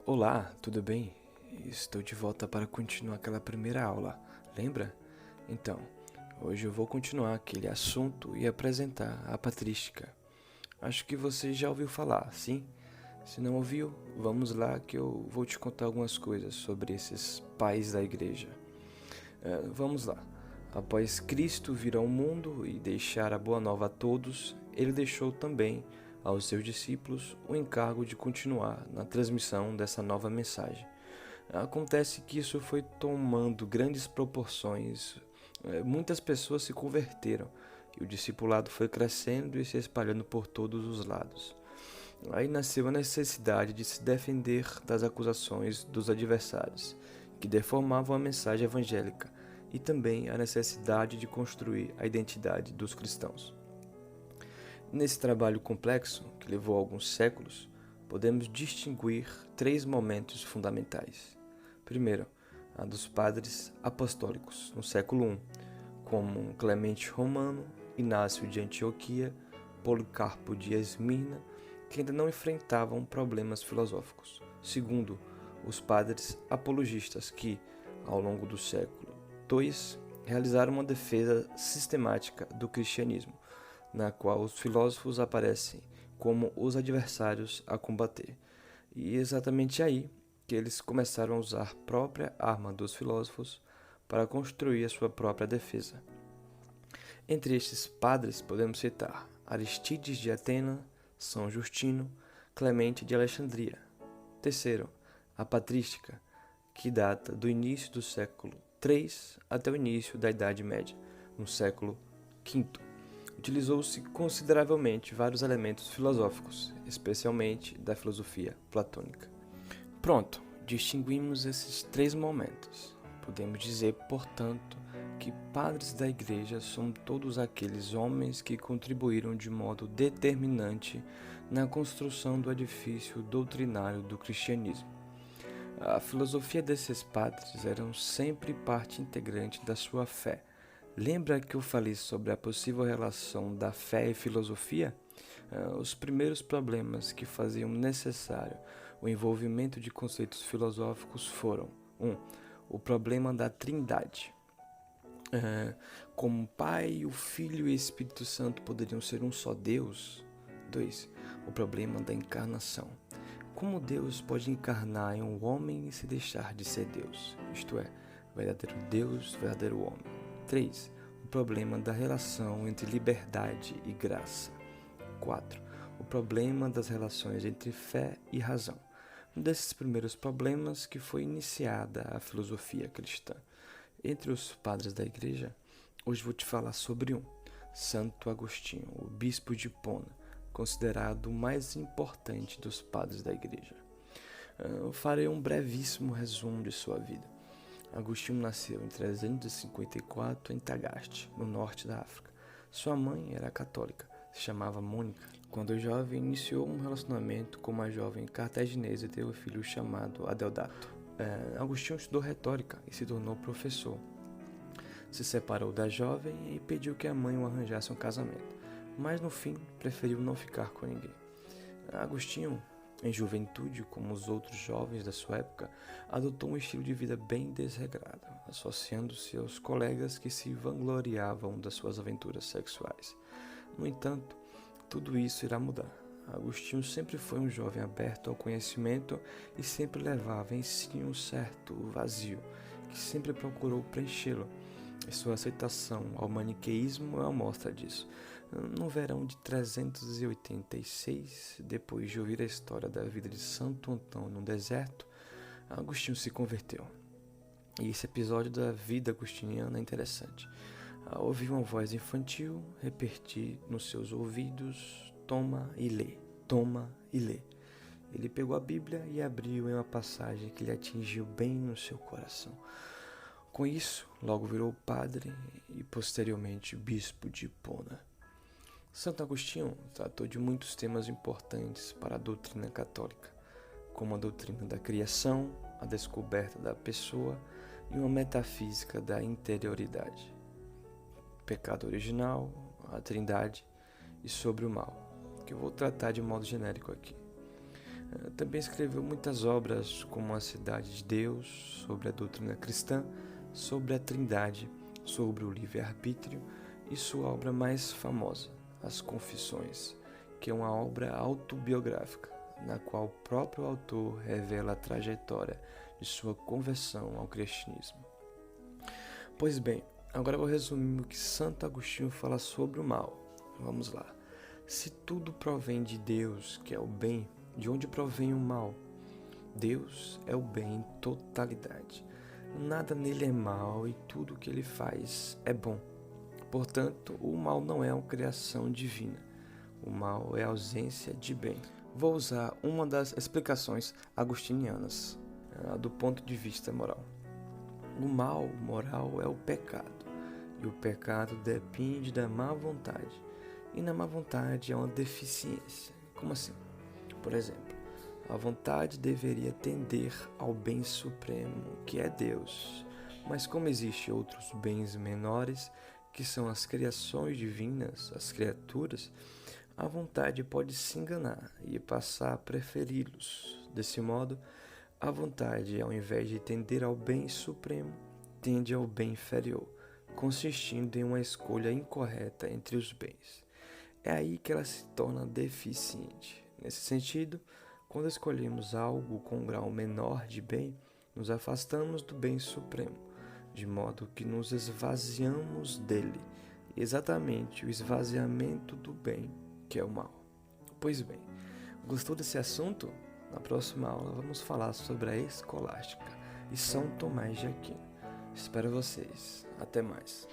Olá, tudo bem? Estou de volta para continuar aquela primeira aula, lembra? Então, hoje eu vou continuar aquele assunto e apresentar a patrística. Acho que você já ouviu falar, sim? Se não ouviu, vamos lá que eu vou te contar algumas coisas sobre esses pais da igreja. Vamos lá. Após Cristo vir ao mundo e deixar a boa nova a todos, ele deixou também aos seus discípulos o encargo de continuar na transmissão dessa nova mensagem. Acontece que isso foi tomando grandes proporções, muitas pessoas se converteram e o discipulado foi crescendo e se espalhando por todos os lados. Aí nasceu a necessidade de se defender das acusações dos adversários, que deformavam a mensagem evangélica, e também a necessidade de construir a identidade dos cristãos. Nesse trabalho complexo, que levou alguns séculos, podemos distinguir três momentos fundamentais. Primeiro, a dos padres apostólicos, no século I, como Clemente Romano, Inácio de Antioquia, Policarpo de Esmirna, que ainda não enfrentavam problemas filosóficos. Segundo, os padres apologistas que, ao longo do século II, realizaram uma defesa sistemática do cristianismo, na qual os filósofos aparecem como os adversários a combater. E exatamente aí que eles começaram a usar a própria arma dos filósofos para construir a sua própria defesa. Entre estes padres podemos citar Aristides de Atena, São Justino, Clemente de Alexandria. Terceiro, a patrística, que data do início do século III até o início da Idade Média, no século V. Utilizou-se consideravelmente vários elementos filosóficos, especialmente da filosofia platônica. Pronto, distinguimos esses três momentos. Podemos dizer, portanto, que padres da igreja são todos aqueles homens que contribuíram de modo determinante na construção do edifício doutrinário do cristianismo. A filosofia desses padres era sempre parte integrante da sua fé. Lembra que eu falei sobre a possível relação da fé e filosofia? Os primeiros problemas que faziam necessário o envolvimento de conceitos filosóficos foram: 1. O problema da Trindade. Como o Pai, o Filho e o Espírito Santo poderiam ser um só Deus? 2. O problema da encarnação. Como Deus pode encarnar em um homem e se deixar de ser Deus? Isto é, verdadeiro Deus, verdadeiro homem. 3. O problema da relação entre liberdade e graça. 4. O problema das relações entre fé e razão. Um desses primeiros problemas que foi iniciada a filosofia cristã. Entre os padres da igreja, hoje vou te falar sobre um, Santo Agostinho, o bispo de Hipona, considerado o mais importante dos padres da igreja. Eu farei um brevíssimo resumo de sua vida. Agostinho nasceu em 354 em Tagaste, no norte da África. Sua mãe era católica, se chamava Mônica. Quando jovem, iniciou um relacionamento com uma jovem cartaginesa e teve um filho chamado Adeodato. Agostinho estudou retórica e se tornou professor. Se separou da jovem e pediu que a mãe o arranjasse um casamento, mas no fim preferiu não ficar com ninguém. Agostinho, em juventude, como os outros jovens da sua época, adotou um estilo de vida bem desregrado, associando-se aos colegas que se vangloriavam das suas aventuras sexuais. No entanto, tudo isso irá mudar. Agostinho sempre foi um jovem aberto ao conhecimento e sempre levava em si um certo vazio, que sempre procurou preenchê-lo. E sua aceitação ao maniqueísmo é uma mostra disso. No verão de 386, depois de ouvir a história da vida de Santo Antão no deserto, Agostinho se converteu. E esse episódio da vida agostiniana é interessante. Ouvi uma voz infantil repetir nos seus ouvidos: toma e lê, toma e lê. Ele pegou a Bíblia e abriu em uma passagem que lhe atingiu bem no seu coração. Com isso, logo virou padre e posteriormente bispo de Hipona. Santo Agostinho tratou de muitos temas importantes para a doutrina católica, como a doutrina da criação, a descoberta da pessoa e uma metafísica da interioridade, pecado original, a trindade e sobre o mal, que eu vou tratar de modo genérico aqui. Também escreveu muitas obras como A Cidade de Deus, sobre a doutrina cristã, sobre a Trindade, sobre o livre-arbítrio e sua obra mais famosa, As Confissões, que é uma obra autobiográfica, na qual o próprio autor revela a trajetória de sua conversão ao cristianismo. Pois bem, agora eu vou resumir o que Santo Agostinho fala sobre o mal. Vamos lá. Se tudo provém de Deus, que é o bem, de onde provém o mal? Deus é o bem em totalidade. Nada nele é mal e tudo o que ele faz é bom. Portanto, o mal não é uma criação divina. O mal é a ausência de bem. Vou usar uma das explicações agostinianas, do ponto de vista moral. O mal moral é o pecado, e o pecado depende da má vontade. E na má vontade é uma deficiência. Como assim? Por exemplo, a vontade deveria tender ao bem supremo, que é Deus. Mas como existem outros bens menores, que são as criações divinas, as criaturas, a vontade pode se enganar e passar a preferi-los. Desse modo, a vontade, ao invés de tender ao bem supremo, tende ao bem inferior, consistindo em uma escolha incorreta entre os bens. É aí que ela se torna deficiente. Nesse sentido, quando escolhemos algo com um grau menor de bem, nos afastamos do bem supremo, de modo que nos esvaziamos dele, exatamente o esvaziamento do bem, que é o mal. Pois bem, gostou desse assunto? Na próxima aula vamos falar sobre a escolástica e São Tomás de Aquino. Espero vocês. Até mais.